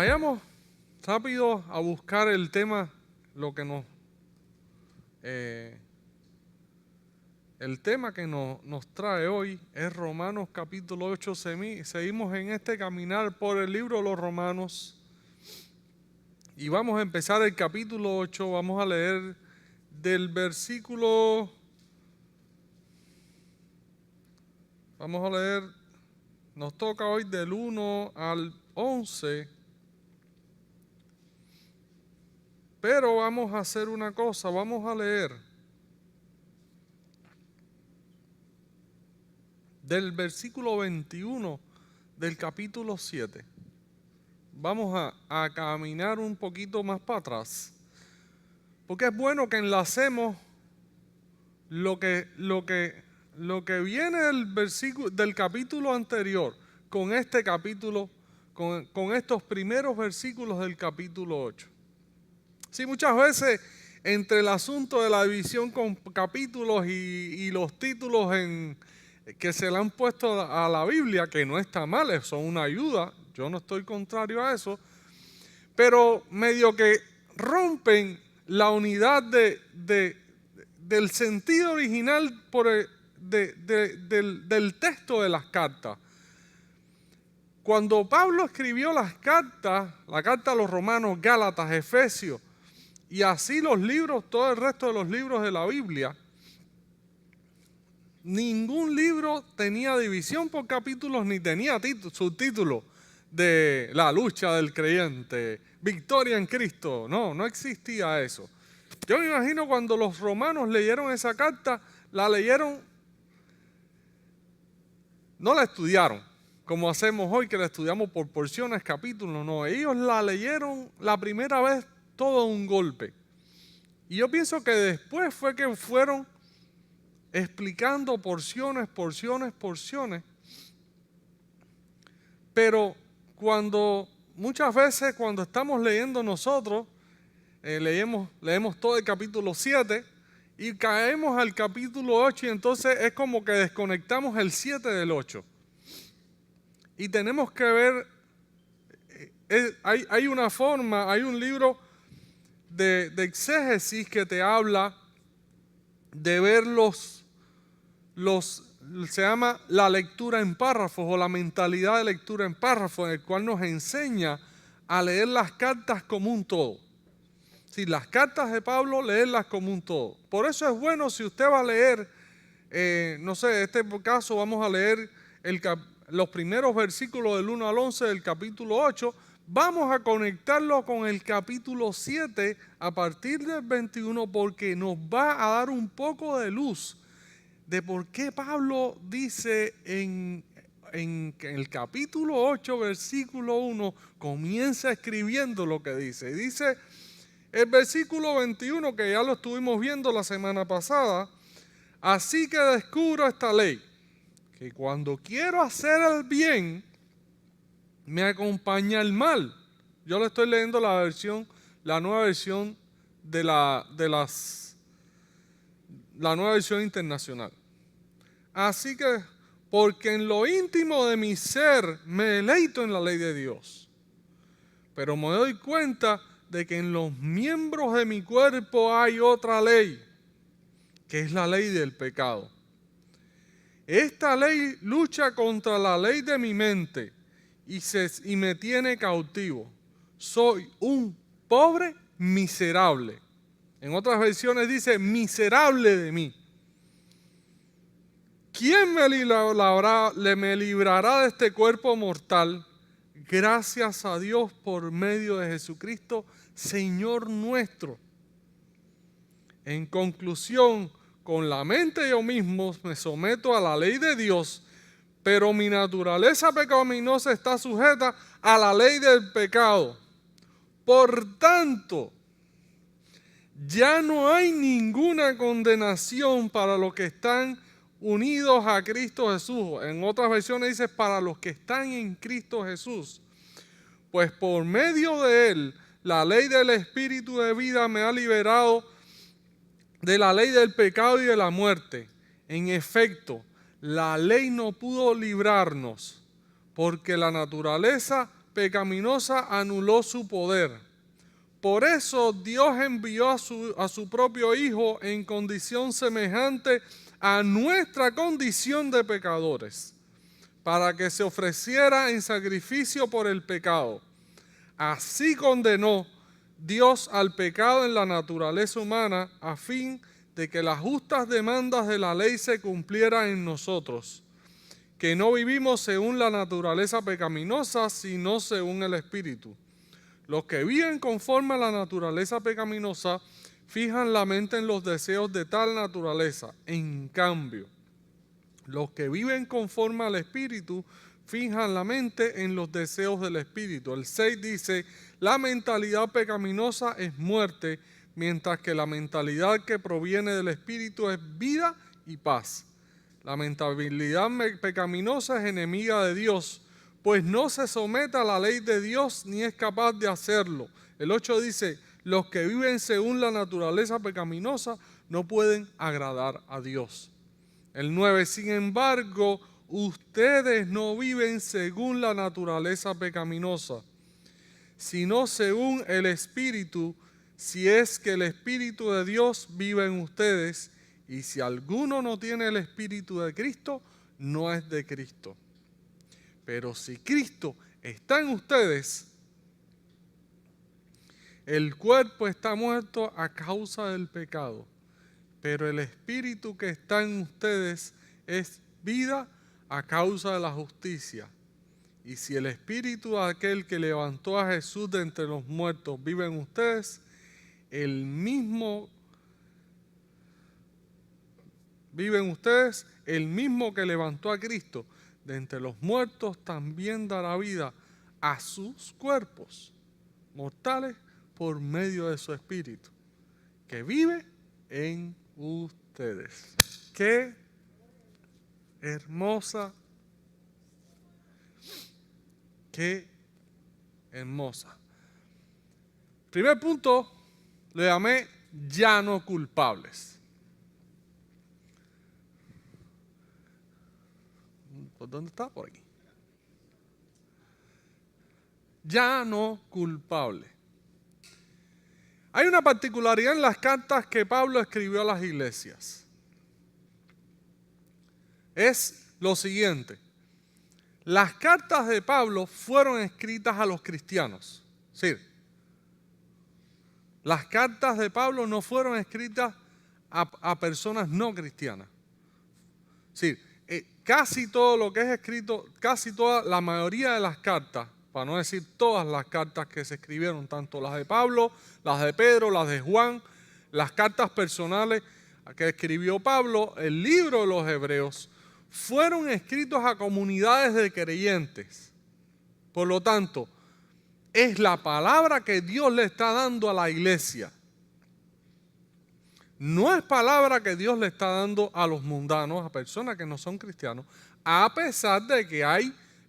Vayamos rápido a buscar el tema, el tema que nos trae hoy es Romanos capítulo 8. Seguimos en este caminar por el libro de los Romanos y vamos a empezar el capítulo 8. Vamos a leer del versículo, nos toca hoy del 1 al 11. Pero vamos a hacer una cosa, vamos a leer del versículo 21 del capítulo 7. Vamos a caminar un poquito más para atrás, porque es bueno que enlacemos lo que viene del versículo del capítulo anterior con este capítulo, con estos primeros versículos del capítulo 8. Sí, muchas veces entre el asunto de la división con capítulos y los títulos que se le han puesto a la Biblia, que no está mal, son una ayuda, yo no estoy contrario a eso, pero medio que rompen la unidad del sentido original del texto de las cartas. Cuando Pablo escribió las cartas, la carta a los Romanos, Gálatas, Efesios, y así los libros, todo el resto de los libros de la Biblia, ningún libro tenía división por capítulos ni tenía subtítulos de la lucha del creyente, victoria en Cristo. No existía eso. Yo me imagino cuando los romanos leyeron esa carta, la leyeron, no la estudiaron como hacemos hoy, que la estudiamos por porciones, capítulos. No, ellos la leyeron la primera vez todo un golpe. Y yo pienso que después fue que fueron explicando porciones. Pero muchas veces cuando estamos leyendo nosotros, leemos todo el capítulo 7 y caemos al capítulo 8 y entonces es como que desconectamos el 7 del 8. Y tenemos que ver, hay una forma, hay un libro de exégesis que te habla de ver se llama la lectura en párrafos o la mentalidad de lectura en párrafos, en el cual nos enseña a leer las cartas como un todo. Sí, las cartas de Pablo, leerlas como un todo. Por eso es bueno si usted va a leer, en este caso vamos a leer los primeros versículos del 1 al 11 del capítulo 8, vamos a conectarlo con el capítulo 7 a partir del 21 porque nos va a dar un poco de luz de por qué Pablo dice en el capítulo 8, versículo 1, comienza escribiendo lo que dice. Dice el versículo 21, que ya lo estuvimos viendo la semana pasada: así que descubro esta ley, que cuando quiero hacer el bien, me acompaña el mal. Yo le estoy leyendo la nueva versión la nueva versión internacional. Así que, porque en lo íntimo de mi ser me deleito en la ley de Dios, pero me doy cuenta de que en los miembros de mi cuerpo hay otra ley, que es la ley del pecado. Esta ley lucha contra la ley de mi mente y me tiene cautivo. Soy un pobre miserable. En otras versiones dice, miserable de mí. ¿Quién me librará de este cuerpo mortal? Gracias a Dios por medio de Jesucristo, Señor nuestro. En conclusión, con la mente yo mismo me someto a la ley de Dios, pero mi naturaleza pecaminosa está sujeta a la ley del pecado. Por tanto, ya no hay ninguna condenación para los que están unidos a Cristo Jesús. En otras versiones dice para los que están en Cristo Jesús. Pues por medio de Él, la ley del Espíritu de vida me ha liberado de la ley del pecado y de la muerte. En efecto, la ley no pudo librarnos porque la naturaleza pecaminosa anuló su poder. Por eso Dios envió a su propio Hijo en condición semejante a nuestra condición de pecadores, para que se ofreciera en sacrificio por el pecado. Así condenó Dios al pecado en la naturaleza humana, a fin de que las justas demandas de la ley se cumplieran en nosotros, que no vivimos según la naturaleza pecaminosa, sino según el Espíritu. Los que viven conforme a la naturaleza pecaminosa fijan la mente en los deseos de tal naturaleza. En cambio, los que viven conforme al Espíritu fijan la mente en los deseos del Espíritu. El 6 dice, la mentalidad pecaminosa es muerte, mientras que la mentalidad que proviene del Espíritu es vida y paz. La mentalidad pecaminosa es enemiga de Dios, pues no se somete a la ley de Dios ni es capaz de hacerlo. El 8 dice, los que viven según la naturaleza pecaminosa no pueden agradar a Dios. El 9, sin embargo, ustedes no viven según la naturaleza pecaminosa, sino según el Espíritu, si es que el Espíritu de Dios vive en ustedes. Y si alguno no tiene el Espíritu de Cristo, no es de Cristo. Pero si Cristo está en ustedes, el cuerpo está muerto a causa del pecado, pero el Espíritu que está en ustedes es vida a causa de la justicia. Y si el Espíritu de aquel que levantó a Jesús de entre los muertos vive en ustedes, el mismo que levantó a Cristo de entre los muertos también dará vida a sus cuerpos mortales por medio de su Espíritu, que vive en ustedes. Qué hermosa, qué hermosa. Primer punto, le llamé ya no culpables. ¿Por dónde está? Por aquí. Ya no culpable. Hay una particularidad en las cartas que Pablo escribió a las iglesias. Es lo siguiente. Las cartas de Pablo fueron escritas a los cristianos. Sí. Las cartas de Pablo no fueron escritas a personas no cristianas. Sí. Casi todo lo que es escrito, la mayoría de las cartas, para no decir todas las cartas que se escribieron, tanto las de Pablo, las de Pedro, las de Juan, las cartas personales que escribió Pablo, el libro de los Hebreos, fueron escritos a comunidades de creyentes. Por lo tanto, es la palabra que Dios le está dando a la iglesia. No es palabra que Dios le está dando a los mundanos, a personas que no son cristianos, a pesar de que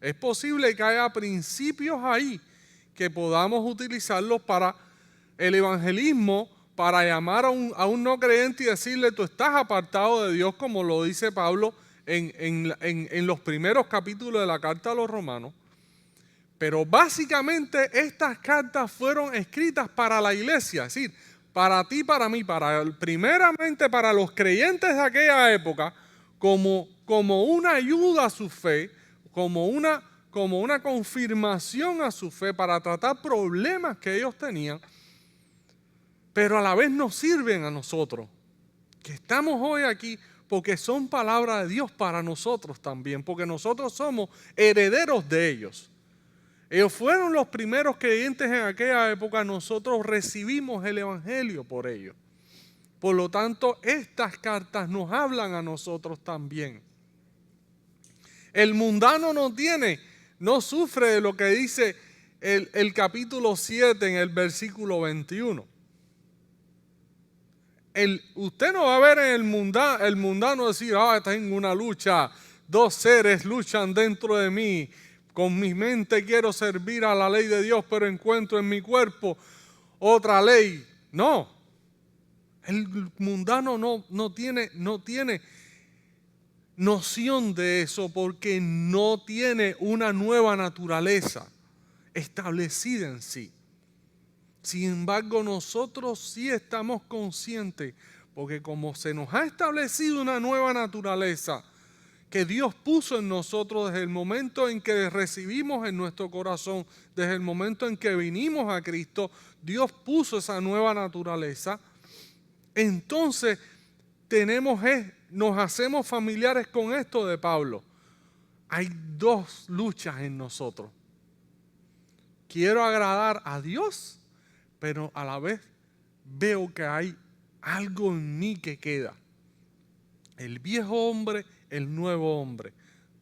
es posible que haya principios ahí que podamos utilizarlos para el evangelismo, para llamar a un no creyente y decirle, tú estás apartado de Dios, como lo dice Pablo en los primeros capítulos de la carta a los romanos. Pero básicamente estas cartas fueron escritas para la iglesia, es decir, para ti, para mí, primeramente para los creyentes de aquella época, como una ayuda a su fe, como una confirmación a su fe para tratar problemas que ellos tenían, pero a la vez nos sirven a nosotros, que estamos hoy aquí, porque son palabras de Dios para nosotros también, porque nosotros somos herederos de ellos. Ellos fueron los primeros creyentes en aquella época, nosotros recibimos el evangelio por ellos. Por lo tanto, estas cartas nos hablan a nosotros también. El mundano no sufre de lo que dice el capítulo 7 en el versículo 21. Usted no va a ver en el mundano decir, tengo una lucha, dos seres luchan dentro de mí. Con mi mente quiero servir a la ley de Dios, pero encuentro en mi cuerpo otra ley. No, el mundano no tiene noción de eso porque no tiene una nueva naturaleza. establecida en sí. Sin embargo, nosotros sí estamos conscientes, porque como se nos ha establecido una nueva naturaleza que Dios puso en nosotros desde el momento en que recibimos en nuestro corazón, desde el momento en que vinimos a Cristo, Dios puso esa nueva naturaleza. Entonces nos hacemos familiares con esto de Pablo. Hay dos luchas en nosotros. Quiero agradar a Dios, pero a la vez veo que hay algo en mí que queda. El viejo hombre, el nuevo hombre.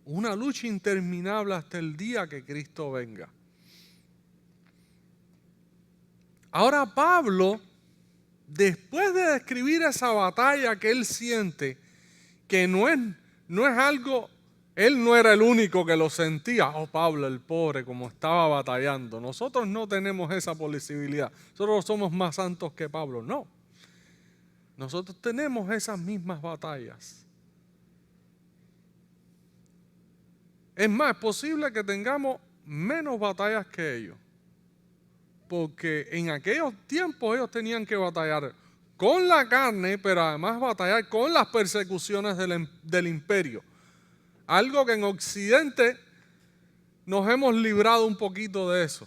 Una lucha interminable hasta el día que Cristo venga. Ahora Pablo, después de describir esa batalla que él siente, que no es algo, él no era el único que lo sentía. Oh, Pablo, el pobre, como estaba batallando. Nosotros no tenemos esa posibilidad. Nosotros somos más santos que Pablo. No. Nosotros tenemos esas mismas batallas. Es más, es posible que tengamos menos batallas que ellos. Porque en aquellos tiempos ellos tenían que batallar con la carne, pero además batallar con las persecuciones del imperio. Algo que en Occidente nos hemos librado un poquito de eso.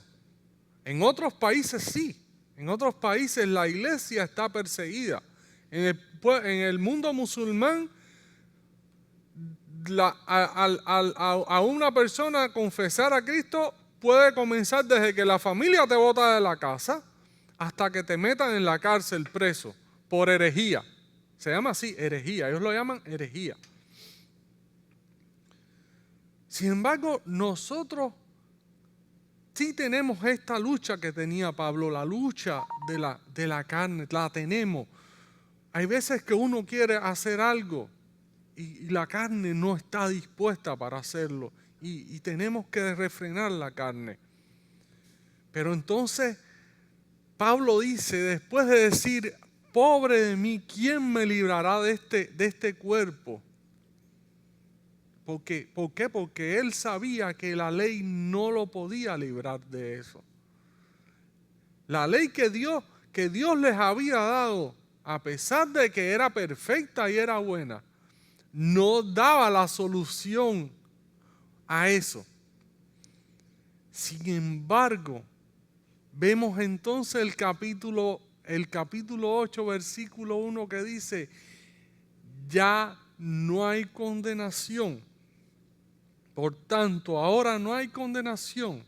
En otros países sí. En otros países la iglesia está perseguida. En el mundo musulmán, a una persona confesar a Cristo puede comenzar desde que la familia te bota de la casa hasta que te metan en la cárcel preso por herejía. Se llama así, herejía. Ellos lo llaman herejía. Sin embargo, nosotros sí tenemos esta lucha que tenía Pablo, la lucha de la carne, la tenemos. Hay veces que uno quiere hacer algo y la carne no está dispuesta para hacerlo. Y tenemos que refrenar la carne. Pero entonces Pablo dice, después de decir, pobre de mí, ¿quién me librará de este cuerpo? ¿Por qué? Porque él sabía que la ley no lo podía librar de eso. La ley que Dios les había dado, a pesar de que era perfecta y era buena, no daba la solución a eso. Sin embargo, vemos entonces el capítulo 8, versículo 1 que dice, ya no hay condenación. Por tanto, ahora no hay condenación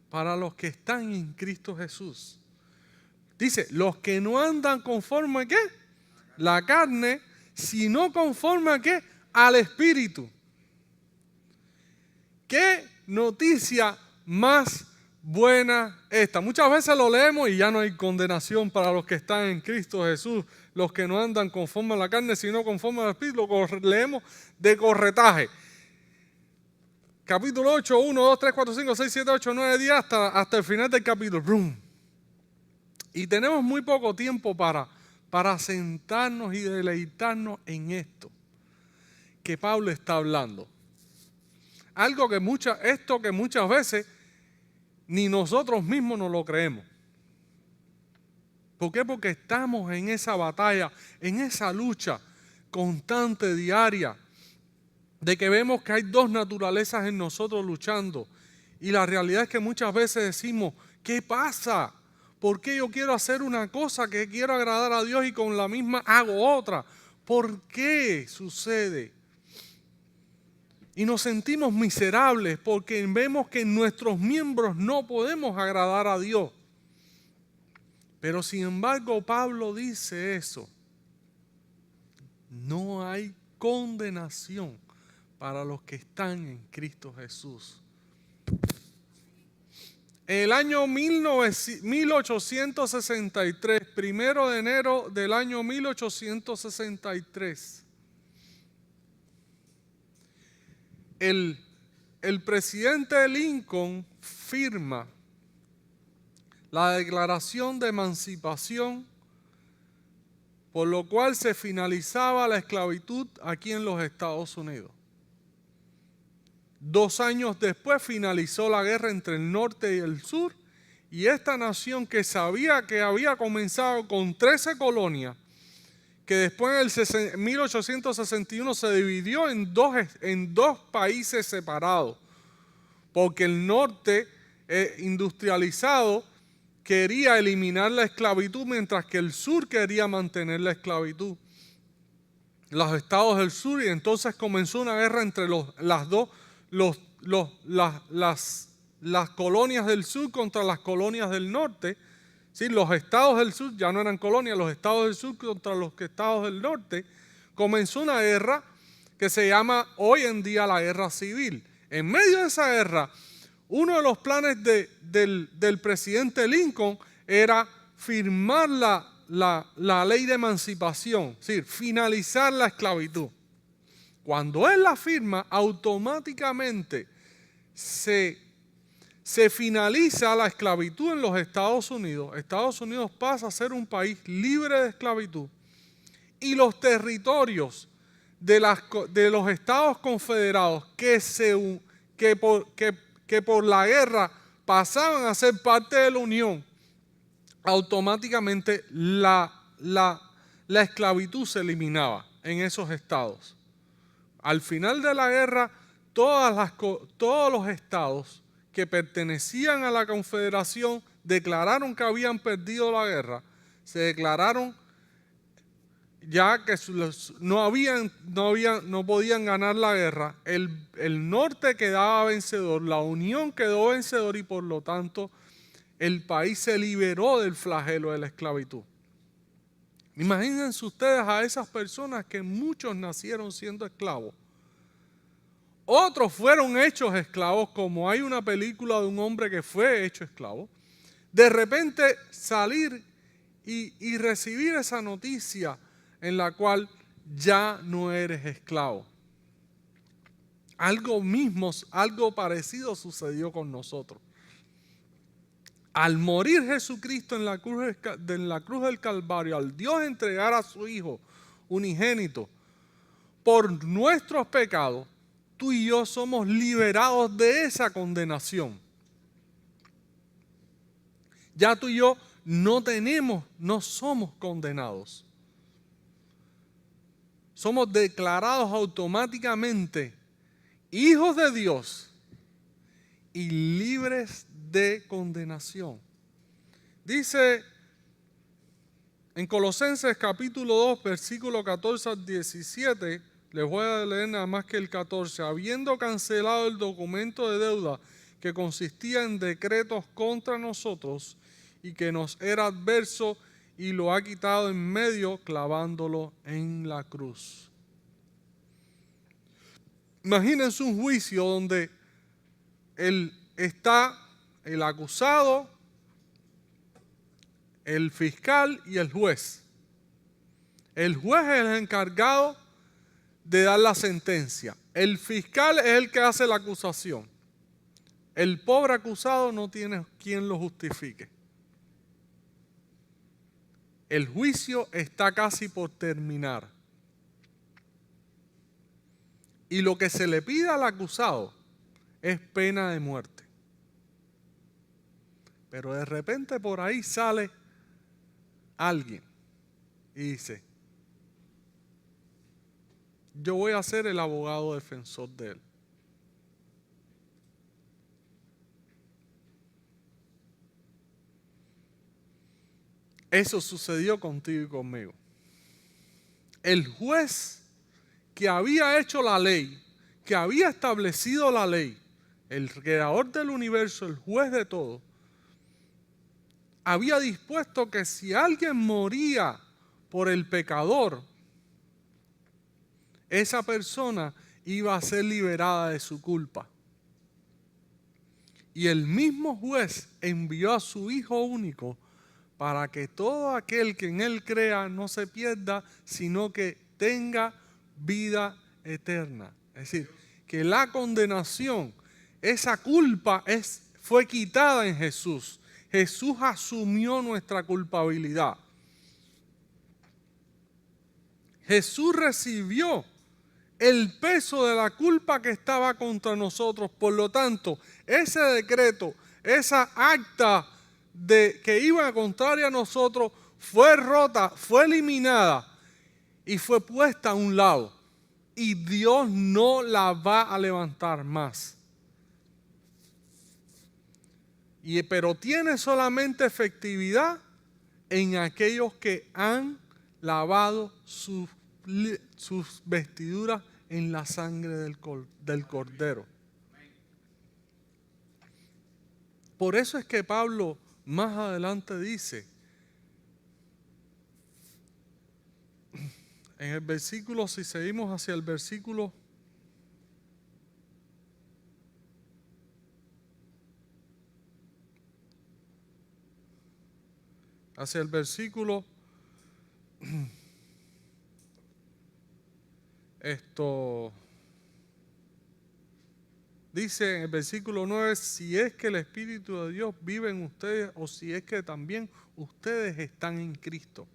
para los que están en Cristo Jesús. Dice, los que no andan conforme a ¿qué? La carne, sino conforme a ¿qué? Al Espíritu. ¿Qué noticia más buena esta? Muchas veces lo leemos y ya no hay condenación para los que están en Cristo Jesús, los que no andan conforme a la carne, sino conforme al Espíritu. Lo leemos de corretaje. Capítulo 8, 1, 2, 3, 4, 5, 6, 7, 8, 9, 10, hasta el final del capítulo. ¡Brum! Y tenemos muy poco tiempo para sentarnos y deleitarnos en esto que Pablo está hablando. Algo que muchas veces ni nosotros mismos nos lo creemos. ¿Por qué? Porque estamos en esa batalla, en esa lucha constante, diaria, de que vemos que hay dos naturalezas en nosotros luchando. Y la realidad es que muchas veces decimos, ¿qué pasa? ¿Por qué yo quiero hacer una cosa que quiero agradar a Dios y con la misma hago otra? ¿Por qué sucede? Y nos sentimos miserables porque vemos que en nuestros miembros no podemos agradar a Dios. Pero sin embargo Pablo dice eso. No hay condenación para los que están en Cristo Jesús. El año 1863, 1 de enero del año 1863, el presidente Lincoln firma la Declaración de Emancipación, por lo cual se finalizaba la esclavitud aquí en los Estados Unidos. 2 años después finalizó la guerra entre el norte y el sur, y esta nación que sabía que había comenzado con 13 colonias, que después en el 1861 se dividió en dos países separados, porque el norte industrializado quería eliminar la esclavitud, mientras que el sur quería mantener la esclavitud. Los estados del sur, y entonces comenzó una guerra entre las colonias del sur contra las colonias del norte. ¿Sí? Los estados del sur ya no eran colonias, los estados del sur contra los estados del norte. Comenzó una guerra que se llama hoy en día la guerra civil. En medio de esa guerra, uno de los planes del presidente Lincoln era firmar la ley de emancipación, es decir, finalizar la esclavitud. Cuando él la firma, automáticamente se finaliza la esclavitud en los Estados Unidos. Estados Unidos pasa a ser un país libre de esclavitud, y los territorios de los Estados Confederados que por la guerra pasaban a ser parte de la Unión, automáticamente la esclavitud se eliminaba en esos estados. Al final de la guerra, todos los estados que pertenecían a la Confederación declararon que habían perdido la guerra, se declararon ya que no podían ganar la guerra. El norte quedaba vencedor, la Unión quedó vencedor, y por lo tanto el país se liberó del flagelo de la esclavitud. Imagínense ustedes a esas personas que muchos nacieron siendo esclavos. Otros fueron hechos esclavos, como hay una película de un hombre que fue hecho esclavo. De repente salir y recibir esa noticia en la cual ya no eres esclavo. Algo parecido sucedió con nosotros. Al morir Jesucristo en la cruz del Calvario, al Dios entregar a su Hijo unigénito por nuestros pecados, tú y yo somos liberados de esa condenación. Ya tú y yo no somos condenados. Somos declarados automáticamente hijos de Dios y libres de condenación. Dice en Colosenses capítulo 2, versículo 14 al 17, les voy a leer nada más que el 14. Habiendo cancelado el documento de deuda que consistía en decretos contra nosotros y que nos era adverso, y lo ha quitado en medio, clavándolo en la cruz. Imagínense un juicio donde está el acusado, el fiscal y el juez. El juez es el encargado de dar la sentencia. El fiscal es el que hace la acusación. El pobre acusado no tiene quien lo justifique. El juicio está casi por terminar. Y lo que se le pide al acusado es pena de muerte. Pero de repente por ahí sale alguien y dice: yo voy a ser el abogado defensor de él. Eso sucedió contigo y conmigo. El juez que había hecho la ley, que había establecido la ley, el creador del universo, el juez de todo, había dispuesto que si alguien moría por el pecador, esa persona iba a ser liberada de su culpa. Y el mismo juez envió a su Hijo único para que todo aquel que en Él crea no se pierda, sino que tenga vida eterna. Es decir, que la condenación, esa culpa fue quitada en Jesús. Jesús asumió nuestra culpabilidad. Jesús recibió el peso de la culpa que estaba contra nosotros. Por lo tanto, ese decreto, esa acta que iba contraria a nosotros, fue rota, fue eliminada y fue puesta a un lado. Y Dios no la va a levantar más. Pero tiene solamente efectividad en aquellos que han lavado sus vestiduras en la sangre del Cordero. Por eso es que Pablo más adelante dice, en el versículo, si seguimos hacia el versículo dice en el versículo 9, si es que el Espíritu de Dios vive en ustedes o si es que también ustedes están en Cristo.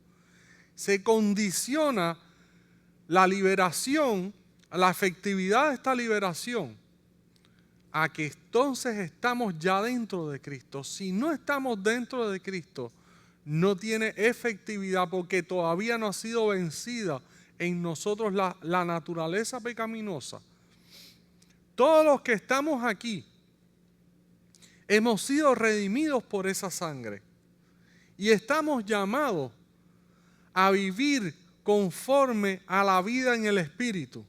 Se condiciona la liberación, la efectividad de esta liberación, a que entonces estamos ya dentro de Cristo. Si no estamos dentro de Cristo, no tiene efectividad porque todavía no ha sido vencida en nosotros la naturaleza pecaminosa. Todos los que estamos aquí hemos sido redimidos por esa sangre y estamos llamados a vivir conforme a la vida en el Espíritu.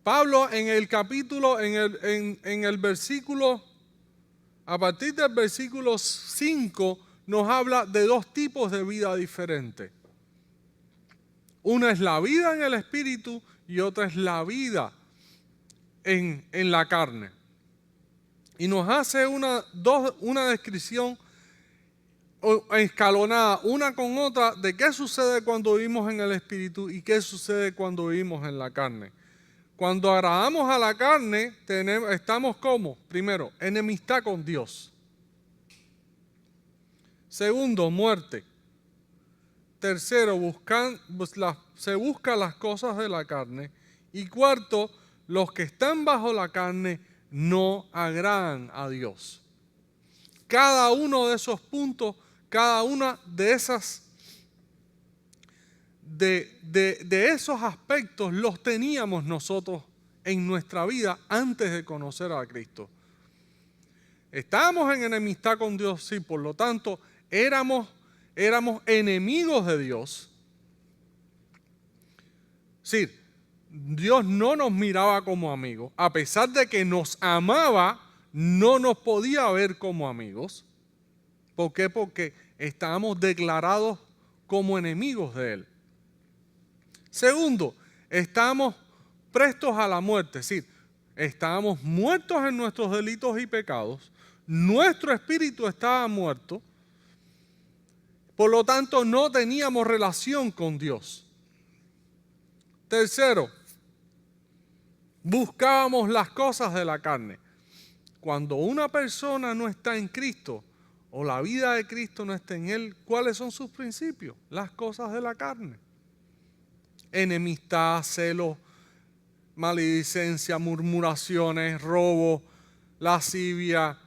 Pablo en el capítulo, en el versículo, a partir del versículo 5, nos habla de dos tipos de vida diferentes. Una es la vida en el Espíritu y otra es la vida en la carne. Y nos hace una descripción escalonada, una con otra, de qué sucede cuando vivimos en el Espíritu y qué sucede cuando vivimos en la carne. Cuando agradamos a la carne, estamos como, primero, enemistad con Dios. Segundo, muerte. Tercero, se buscan las cosas de la carne. Y cuarto, los que están bajo la carne no agradan a Dios. Cada uno de esos puntos, cada una de esas de esos aspectos los teníamos nosotros en nuestra vida antes de conocer a Cristo. Estábamos en enemistad con Dios, sí, por lo tanto, éramos enemigos de Dios. Sí, Dios no nos miraba como amigos. A pesar de que nos amaba, no nos podía ver como amigos. ¿Por qué? Porque estábamos declarados como enemigos de Él. Segundo, estábamos prestos a la muerte, es decir, estábamos muertos en nuestros delitos y pecados, nuestro espíritu estaba muerto, por lo tanto no teníamos relación con Dios. Tercero, buscábamos las cosas de la carne. Cuando una persona no está en Cristo o la vida de Cristo no está en él, ¿cuáles son sus principios? Las cosas de la carne. Enemistad, celos, maledicencia, murmuraciones, robo, lascivia,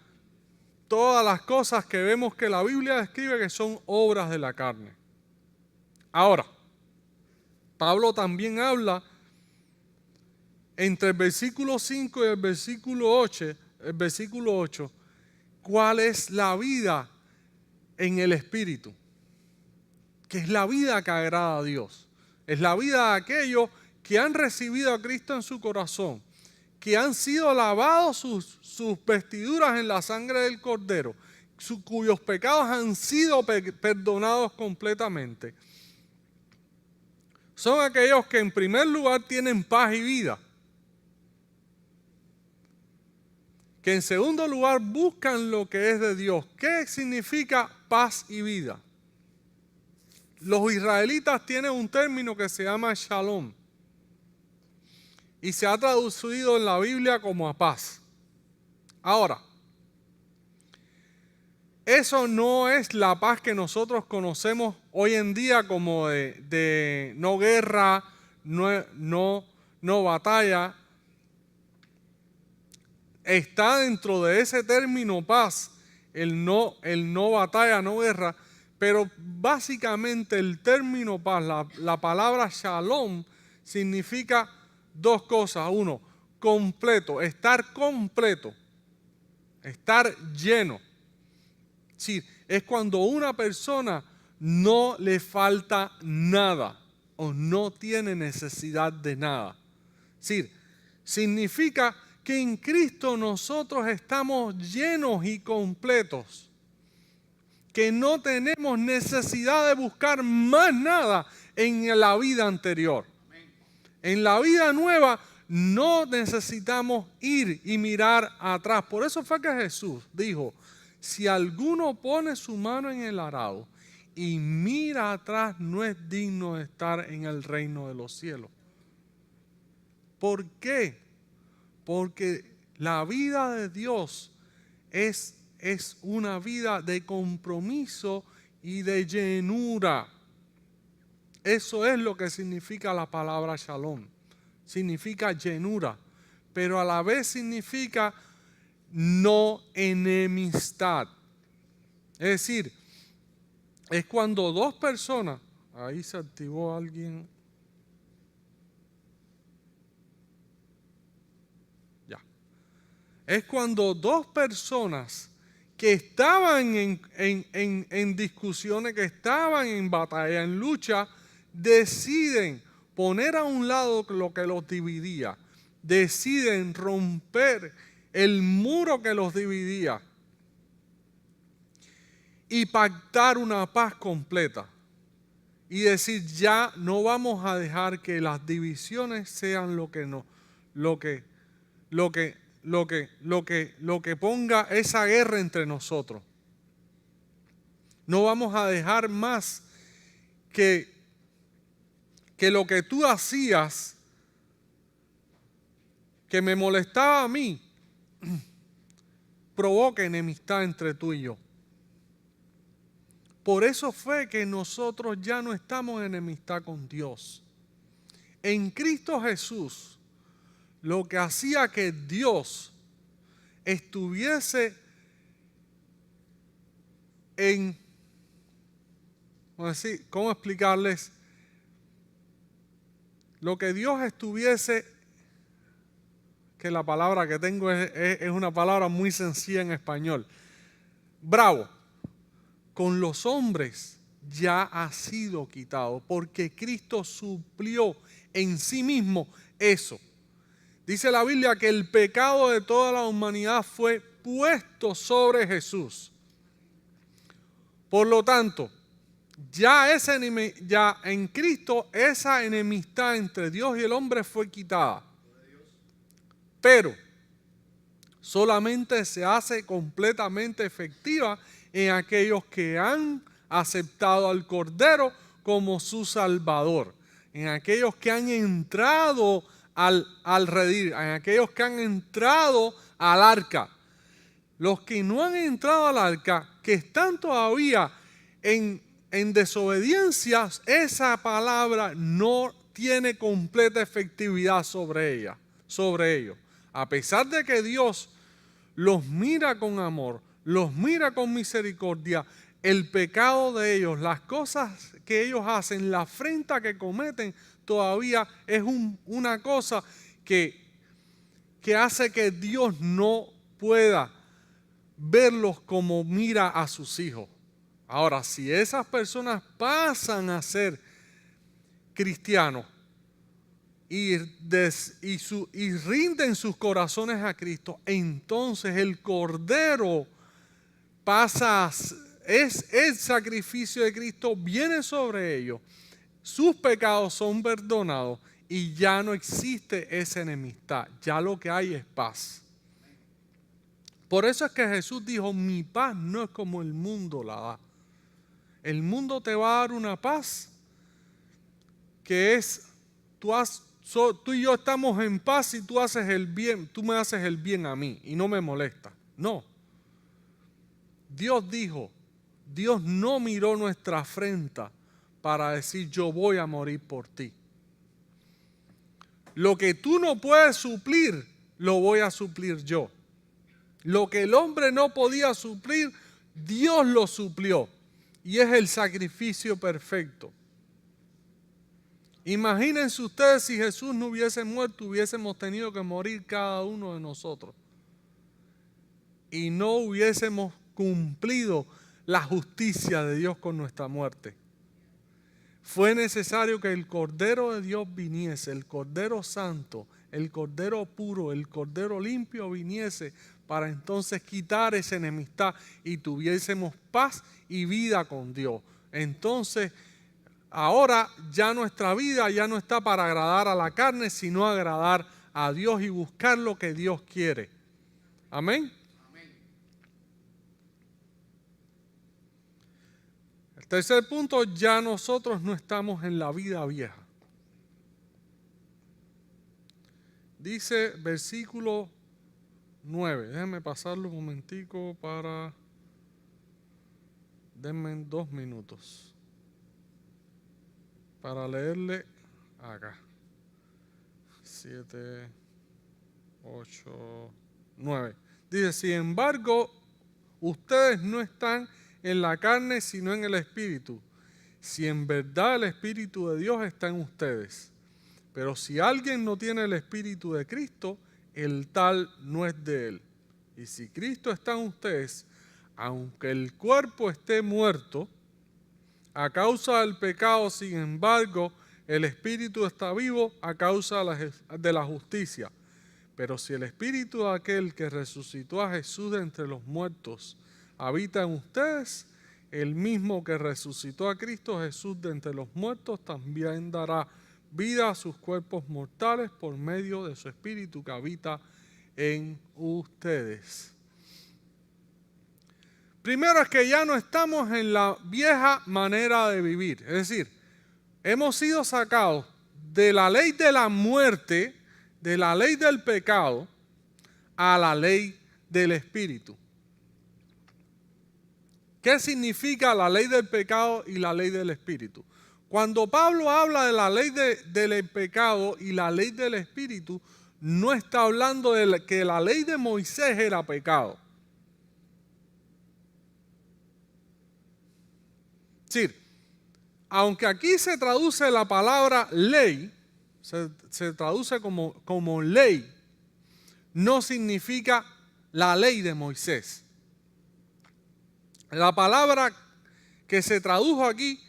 todas las cosas que vemos que la Biblia describe que son obras de la carne. Ahora, Pablo también habla entre el versículo 5 y el versículo 8, cuál es la vida en el Espíritu, que es la vida que agrada a Dios. Es la vida de aquellos que han recibido a Cristo en su corazón, que han sido lavados sus vestiduras en la sangre del Cordero, cuyos pecados han sido perdonados completamente. Son aquellos que en primer lugar tienen paz y vida, que en segundo lugar buscan lo que es de Dios. ¿Qué significa paz y vida? Los israelitas tienen un término que se llama shalom y se ha traducido en la Biblia como a paz. Ahora, eso no es la paz que nosotros conocemos hoy en día como de no guerra, no batalla, está dentro de ese término paz, el no batalla, no guerra, pero básicamente el término paz, la palabra shalom, significa dos cosas. Uno, completo, estar completo, estar lleno. Sí, es cuando una persona no le falta nada o no tiene necesidad de nada. Sí, significa que en Cristo nosotros estamos llenos y completos, que no tenemos necesidad de buscar más nada en la vida anterior. En la vida nueva no necesitamos ir y mirar atrás. Por eso fue que Jesús dijo, si alguno pone su mano en el arado y mira atrás, no es digno de estar en el reino de los cielos. ¿Por qué? Porque la vida de Dios es una vida de compromiso y de llenura. Eso es lo que significa la palabra shalom. Significa llenura, pero a la vez significa no enemistad. Es decir, es cuando dos personas, ahí se activó alguien. Ya. Es cuando dos personas que estaban en discusiones, que estaban en batalla, en lucha, deciden poner a un lado lo que los dividía, deciden romper el muro que los dividía y pactar una paz completa y decir, ya no vamos a dejar que las divisiones sean lo que ponga esa guerra entre nosotros. No vamos a dejar más que lo que tú hacías, que me molestaba a mí, provoque enemistad entre tú y yo. Por eso fue que nosotros ya no estamos en enemistad con Dios. En Cristo Jesús, lo que hacía que Dios estuviese ¿cómo explicarles? Lo que Dios estuviese, que la palabra que tengo es una palabra muy sencilla en español, bravo, con los hombres ya ha sido quitado, porque Cristo suplió en sí mismo eso. Dice la Biblia que el pecado de toda la humanidad fue puesto sobre Jesús. Por lo tanto, ya en Cristo esa enemistad entre Dios y el hombre fue quitada. Pero solamente se hace completamente efectiva en aquellos que han aceptado al Cordero como su Salvador, en aquellos que han entrado al redil, en aquellos que han entrado al arca. Los que no han entrado al arca, que están todavía en desobediencia, esa palabra no tiene completa efectividad sobre ellos. A pesar de que Dios los mira con amor, los mira con misericordia, el pecado de ellos, las cosas que ellos hacen, la afrenta que cometen, todavía es una cosa que hace que Dios no pueda verlos como mira a sus hijos. Ahora, si esas personas pasan a ser cristianos y rinden sus corazones a Cristo, entonces el Cordero pasa, es el sacrificio de Cristo, viene sobre ellos, sus pecados son perdonados y ya no existe esa enemistad, ya lo que hay es paz. Por eso es que Jesús dijo, mi paz no es como el mundo la da. El mundo te va a dar una paz que es, tú y yo estamos en paz y tú haces el bien, tú me haces el bien a mí y no me molesta. No. Dios dijo, Dios no miró nuestra afrenta para decir yo voy a morir por ti. lo que tú no puedes suplir, lo voy a suplir yo. Lo que el hombre no podía suplir, Dios lo suplió. Y es el sacrificio perfecto. Imagínense ustedes si Jesús no hubiese muerto, hubiésemos tenido que morir cada uno de nosotros. Y no hubiésemos cumplido la justicia de Dios con nuestra muerte. Fue necesario que el Cordero de Dios viniese, el Cordero Santo, el Cordero puro, el Cordero limpio viniese para entonces quitar esa enemistad y tuviésemos paz y vida con Dios. Entonces, ahora ya nuestra vida ya no está para agradar a la carne, sino agradar a Dios y buscar lo que Dios quiere. Amén. El tercer punto, ya nosotros no estamos en la vida vieja. Dice versículo 9. Déjenme pasarlo un momentico para... Denme 2 minutos para leerle acá. 7, 8, 9. Dice, sin embargo, ustedes no están en la carne, sino en el Espíritu. Si en verdad el Espíritu de Dios está en ustedes. Pero si alguien no tiene el Espíritu de Cristo, el tal no es de él. Y si Cristo está en ustedes, aunque el cuerpo esté muerto, a causa del pecado, sin embargo, el Espíritu está vivo a causa de la justicia. Pero si el Espíritu de aquel que resucitó a Jesús de entre los muertos habita en ustedes, el mismo que resucitó a Cristo Jesús de entre los muertos también dará vida a sus cuerpos mortales por medio de su Espíritu que habita en ustedes. Primero es que ya no estamos en la vieja manera de vivir. Es decir, hemos sido sacados de la ley de la muerte, de la ley del pecado, a la ley del Espíritu. ¿Qué significa la ley del pecado y la ley del Espíritu? Cuando Pablo habla de la ley del pecado y la ley del Espíritu, no está hablando de que la ley de Moisés era pecado. Es decir, aunque aquí se traduce la palabra ley, se traduce como ley, no significa la ley de Moisés. La palabra que se tradujo aquí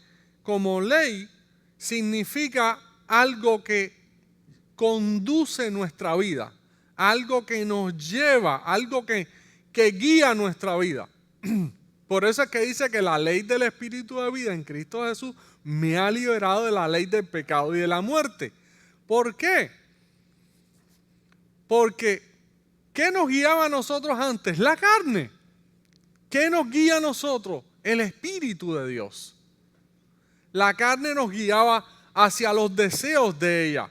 como ley significa algo que conduce nuestra vida, algo que nos lleva, algo que guía nuestra vida. Por eso es que dice que la ley del Espíritu de vida en Cristo Jesús me ha liberado de la ley del pecado y de la muerte. ¿Por qué? Porque ¿qué nos guiaba a nosotros antes? La carne. ¿Qué nos guía a nosotros? El Espíritu de Dios. La carne nos guiaba hacia los deseos de ella.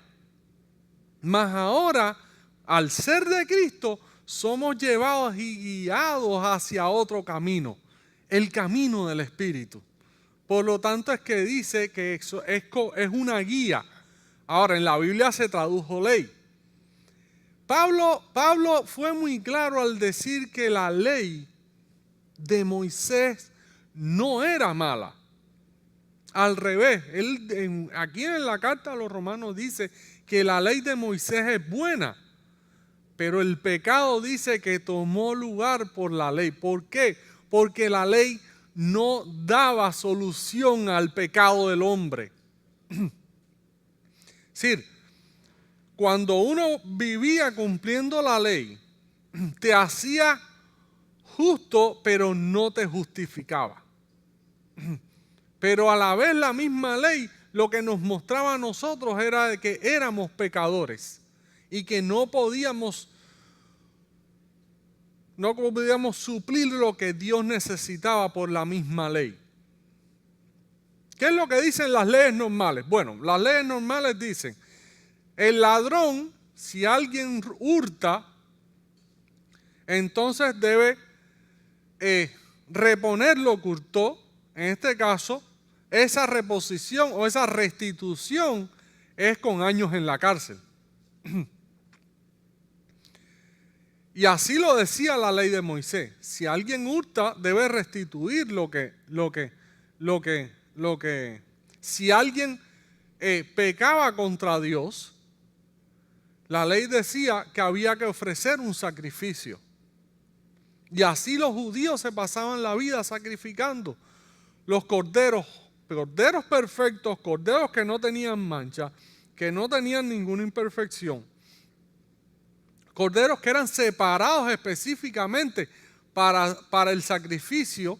Mas ahora, al ser de Cristo, somos llevados y guiados hacia otro camino. El camino del Espíritu. Por lo tanto es que dice que eso es una guía. Ahora, en la Biblia se tradujo ley. Pablo fue muy claro al decir que la ley de Moisés no era mala. Al revés, aquí en la carta a los romanos dice que la ley de Moisés es buena, pero el pecado dice que tomó lugar por la ley. ¿Por qué? Porque la ley no daba solución al pecado del hombre. Es decir, cuando uno vivía cumpliendo la ley, te hacía justo, pero no te justificaba. Pero a la vez la misma ley lo que nos mostraba a nosotros era de que éramos pecadores y que no podíamos suplir lo que Dios necesitaba por la misma ley. ¿Qué es lo que dicen las leyes normales? Bueno, las leyes normales dicen, el ladrón, si alguien hurta, entonces debe reponer lo que hurtó. En este caso, esa reposición o esa restitución es con años en la cárcel. Y así lo decía la ley de Moisés. Si alguien hurta, debe restituir si alguien pecaba contra Dios, la ley decía que había que ofrecer un sacrificio. Y así los judíos se pasaban la vida sacrificando los corderos perfectos, corderos que no tenían mancha, que no tenían ninguna imperfección. Corderos que eran separados específicamente para el sacrificio,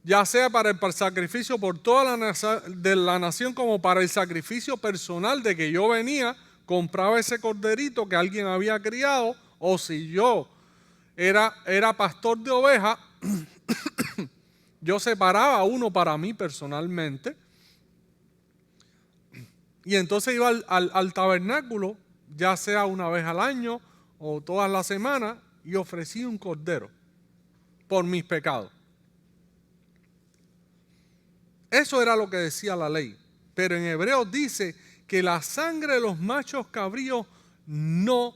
ya sea para el sacrificio por toda la nación como para el sacrificio personal de que yo venía, compraba ese corderito que alguien había criado, o si yo era pastor de ovejas, yo separaba uno para mí personalmente y entonces iba al tabernáculo, ya sea una vez al año o todas las semanas, y ofrecía un cordero por mis pecados. Eso era lo que decía la ley. Pero en Hebreos dice que la sangre de los machos cabríos no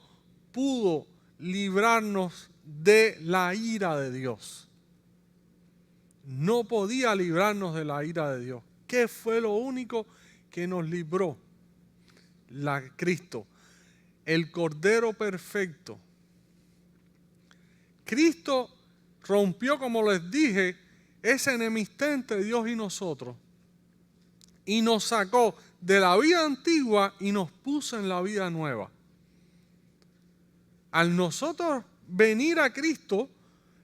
pudo librarnos de la ira de Dios. No podía librarnos de la ira de Dios. ¿Qué fue lo único que nos libró? Cristo, el Cordero perfecto. Cristo rompió, como les dije, esa enemistad entre Dios y nosotros y nos sacó de la vida antigua y nos puso en la vida nueva. Al nosotros venir a Cristo,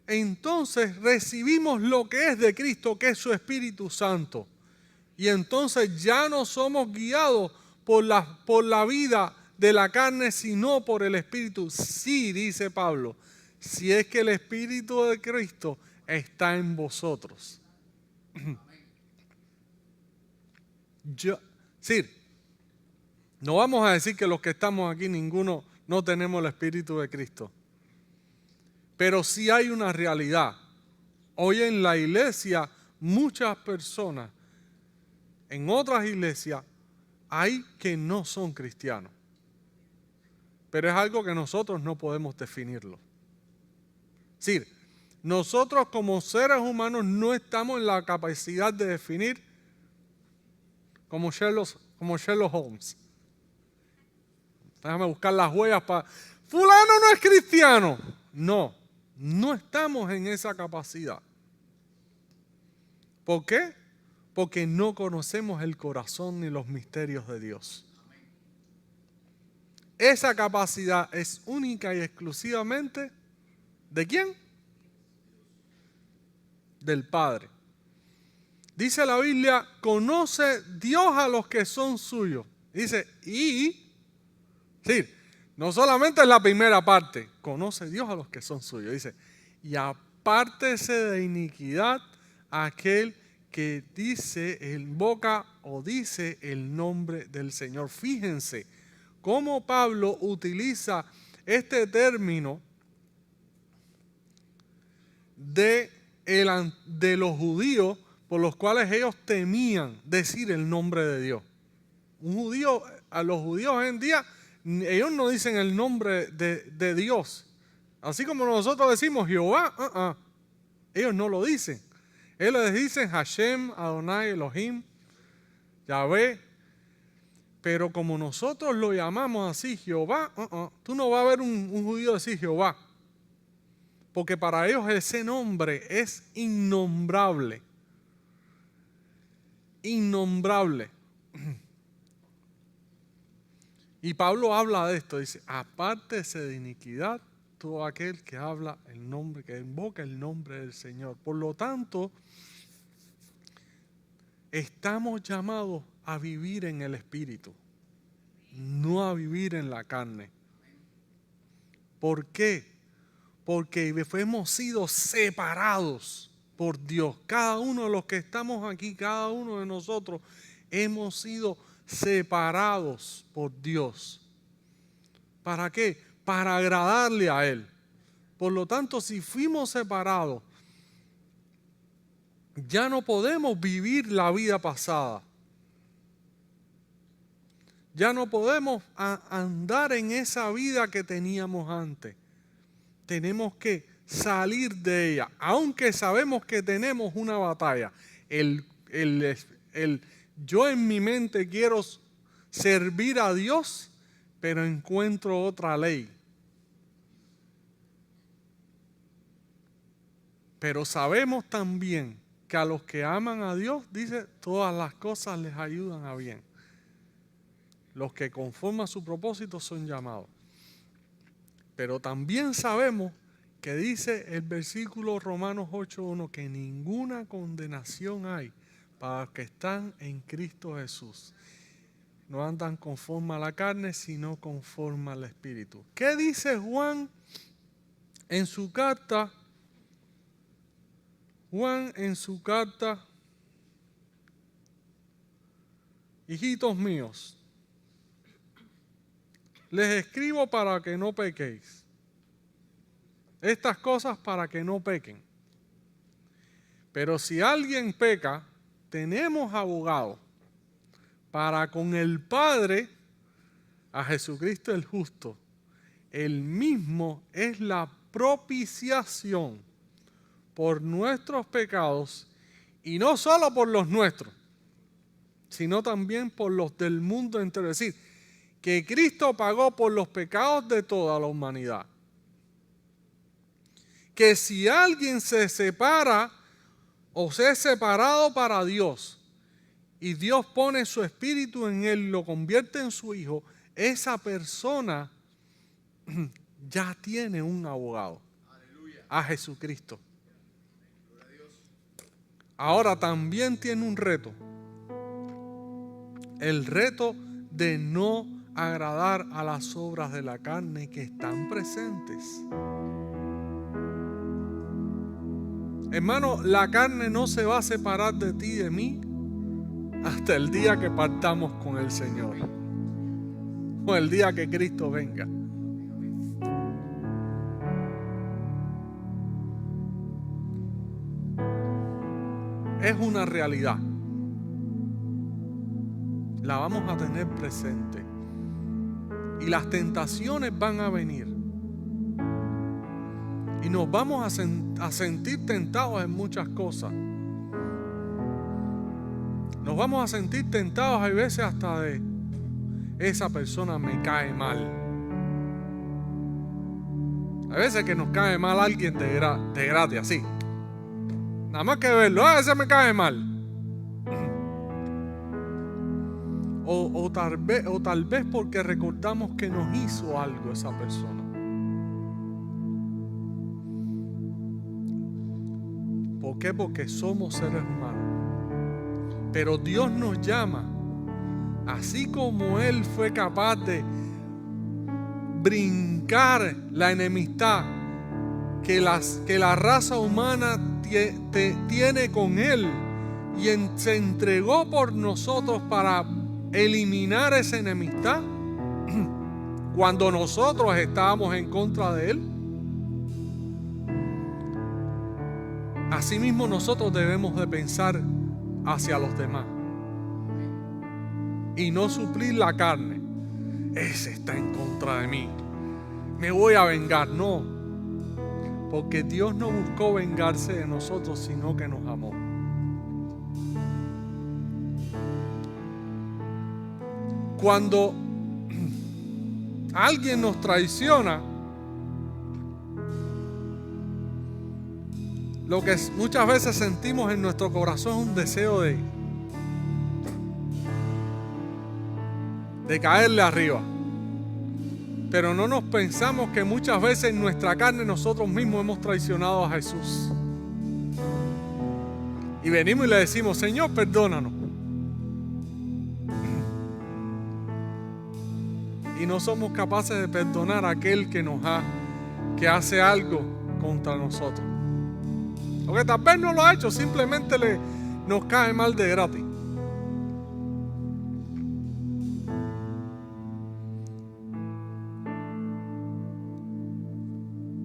entonces recibimos lo que es de Cristo, que es su Espíritu Santo. Y entonces ya no somos guiados por la vida de la carne, sino por el Espíritu. Sí, dice Pablo, si es que el Espíritu de Cristo está en vosotros. No vamos a decir que los que estamos aquí, ninguno no tenemos el Espíritu de Cristo. Pero sí hay una realidad. Hoy en la iglesia, muchas personas, en otras iglesias, hay que no son cristianos. Pero es algo que nosotros no podemos definirlo. Es decir, nosotros como seres humanos no estamos en la capacidad de definir como Sherlock Holmes. Déjame buscar las huellas para... Fulano no es cristiano. No estamos en esa capacidad. ¿Por qué? Porque no conocemos el corazón ni los misterios de Dios. Esa capacidad es única y exclusivamente ¿de quién? Del Padre. Dice la Biblia, conoce Dios a los que son suyos. Dice, sí, no solamente es la primera parte, conoce Dios a los que son suyos. Dice, y apártese de iniquidad aquel que invoca o dice el nombre del Señor. Fíjense cómo Pablo utiliza este término de los judíos, por los cuales ellos temían decir el nombre de Dios. A los judíos hoy en día, ellos no dicen el nombre de Dios. Así como nosotros decimos Jehová, ellos no lo dicen. Ellos les dicen Hashem, Adonai, Elohim, Yahvé. Pero como nosotros lo llamamos así, Jehová, tú no vas a ver un judío decir Jehová. Porque para ellos ese nombre es innombrable. Innombrable. Y Pablo habla de esto, dice, apártese de iniquidad todo aquel que habla el nombre, que invoca el nombre del Señor. Por lo tanto, estamos llamados a vivir en el Espíritu, no a vivir en la carne. ¿Por qué? Porque hemos sido separados por Dios. Cada uno de los que estamos aquí, cada uno de nosotros, hemos sido separados por Dios. ¿Para qué? Para agradarle a Él. Por lo tanto, si fuimos separados, ya no podemos vivir la vida pasada. Ya no podemos andar en esa vida que teníamos antes. Tenemos que salir de ella, aunque sabemos que tenemos una batalla. Yo en mi mente quiero servir a Dios, pero encuentro otra ley. Pero sabemos también que a los que aman a Dios, dice, todas las cosas les ayudan a bien. Los que conforman su propósito son llamados. Pero también sabemos que dice el versículo Romanos 8:1 que ninguna condenación hay para los que están en Cristo Jesús. No andan conforme a la carne, sino conforme al Espíritu. ¿Qué dice Juan en su carta? Juan en su carta, hijitos míos, les escribo para que no pequéis. Estas cosas para que no pequen. Pero si alguien peca, tenemos abogado para con el Padre, a Jesucristo el justo. Él mismo es la propiciación por nuestros pecados, y no solo por los nuestros, sino también por los del mundo entero. Es decir, que Cristo pagó por los pecados de toda la humanidad. Que si alguien se separa o se es separado para Dios y Dios pone su espíritu en él, lo convierte en su hijo, esa persona ya tiene un abogado. Aleluya. A Jesucristo. Ahora también tiene un reto. El reto de no agradar a las obras de la carne que están presentes. Hermano, la carne no se va a separar de ti y de mí hasta el día que partamos con el Señor, o el día que Cristo venga. Es una realidad. La vamos a tener presente. Y las tentaciones van a venir. Y nos vamos a sentir tentados en muchas cosas. Nos vamos a sentir tentados a veces hasta de esa persona me cae mal. A veces que nos cae mal alguien de gratis, así. Nada más que verlo, ese me cae mal. O tal vez porque recordamos que nos hizo algo esa persona. ¿Por qué? Porque somos seres humanos. Pero Dios nos llama, así como Él fue capaz de brincar la enemistad que la raza humana tiene con Él, y se entregó por nosotros para eliminar esa enemistad cuando nosotros estábamos en contra de Él. Asimismo nosotros debemos de pensar hacia los demás y no suplir la carne. Ese está en contra de mí, me voy a vengar. No, porque Dios no buscó vengarse de nosotros, sino que nos amó. Cuando alguien nos traiciona, lo que muchas veces sentimos en nuestro corazón es un deseo de caerle arriba. Pero no nos pensamos que muchas veces en nuestra carne nosotros mismos hemos traicionado a Jesús. Y venimos y le decimos, Señor, perdónanos. Y no somos capaces de perdonar a aquel que hace algo contra nosotros. Porque tal vez no lo ha hecho, simplemente nos cae mal de gratis.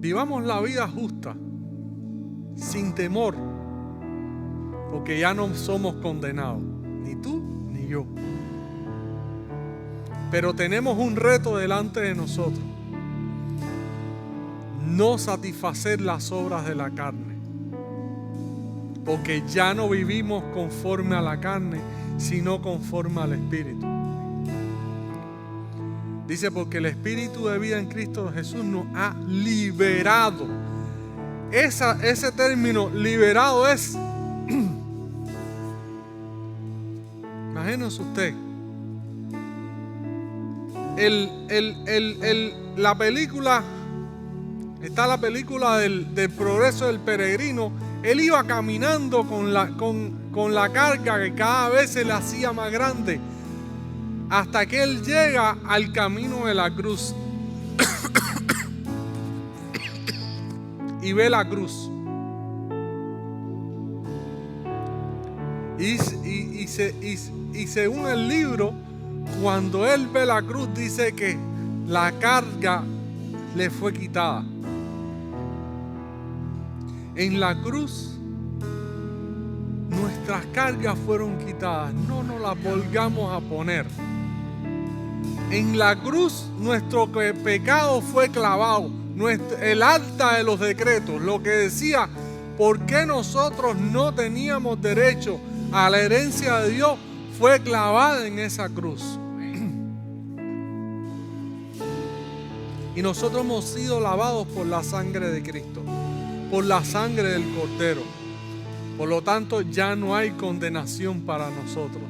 Vivamos la vida justa, sin temor, porque ya no somos condenados, ni tú ni yo. Pero tenemos un reto delante de nosotros: no satisfacer las obras de la carne, porque ya no vivimos conforme a la carne, sino conforme al Espíritu. Dice, porque el Espíritu de vida en Cristo Jesús nos ha liberado. Ese término liberado es, imagínense usted, la película, está la película del progreso del peregrino. Él iba caminando con la carga que cada vez se le hacía más grande, hasta que él llega al camino de la cruz y ve la cruz. Y según el libro, cuando él ve la cruz, dice que la carga le fue quitada. En la cruz nuestras cargas fueron quitadas, no nos las volvamos a poner. En la cruz nuestro pecado fue clavado, el acta de los decretos, lo que decía por qué nosotros no teníamos derecho a la herencia de Dios, fue clavada en esa cruz. Y nosotros hemos sido lavados por la sangre de Cristo, por la sangre del Cordero. Por lo tanto, ya no hay condenación para nosotros.